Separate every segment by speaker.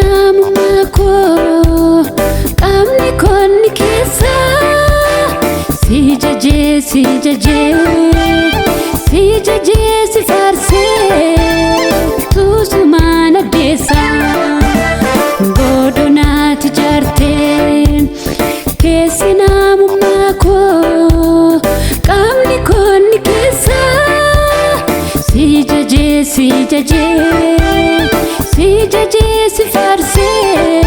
Speaker 1: namummaa koo qaamni koonni keessa si jajee si faarsee tuusumaan addeessa godhonaati jaarteen keessi namummaa koo qaamni koonni keessa si jajee si faarsee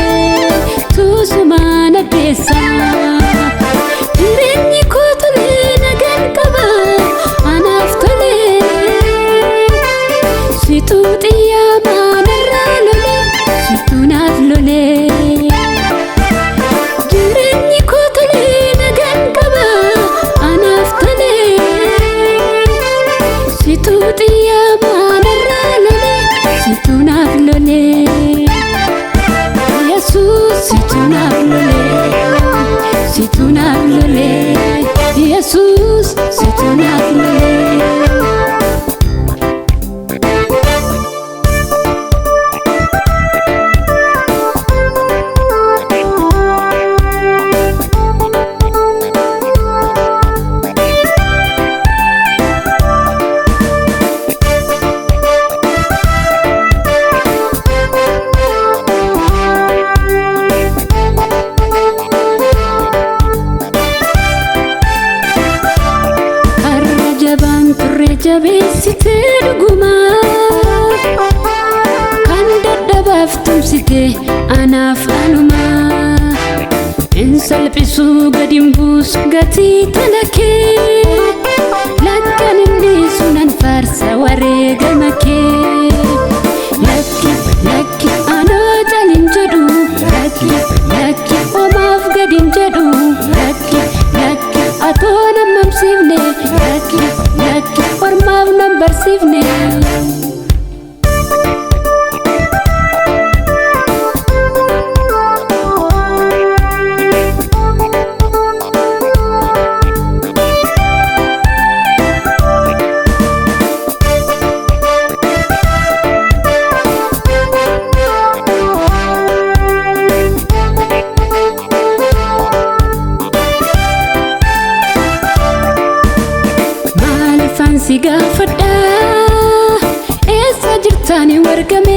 Speaker 1: tuusumaan addeessa jireenyi koo tolee nagaan qaba anaaf tolee situu xiyyaama narraa lolee situu naaf lolee jireenyi koo tolee nagaan qaba anaaf tolee situu xiyyaama narraa lolee situu naaf lolee Yesuus situu naaf lolee situu naaf lolee Yesuus situu naaf lolee jabeessitee dhugumaa kan dadhabaaf tumsite anaaf anumaa hin salphisuu gadi hin buusu gatii tana kee lakkan inni sunan faarsa wareegama kee lakki anoo jalin jedhu lakki homaaf gadi hin jedhu lakki atoo nammamsiifne lakki ormaaf nan barsiifne si gaafadha eessa jirtaan hin argame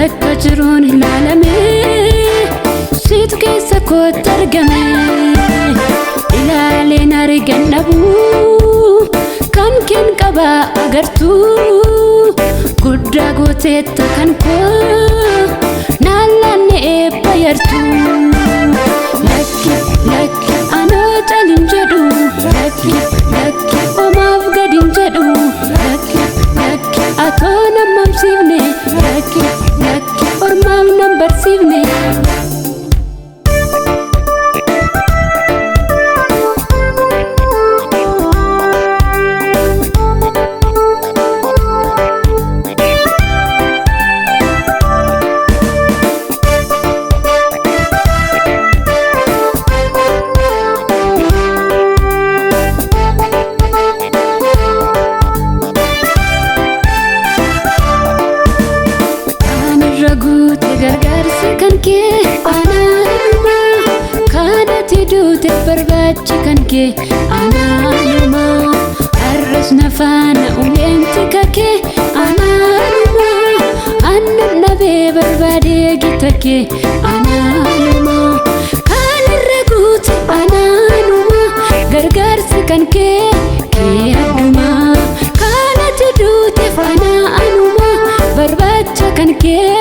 Speaker 1: akka jiruun ilaalame situ keessa kootti argame ilaaleen argan dhabu kan keen qaba agartuu guddaa gooteetta kan koo naallaanne eebba yartuu lakki anoo calin jedhu lakki homaaf gadi hin jedhu lakki atoo nammamsiifne lakki ormaaf nan barsiifne gargaarsi kan kee anaanuma kanatti duute barbaachi kan kee anaanuma arras nafaana uleenti kakee anaanuma annan nabee barbaadee gita kee anaanuma kanarra guute anaanuma gargaarsi kan kee adduma kanatti duute anaanuma barbaacha kan kee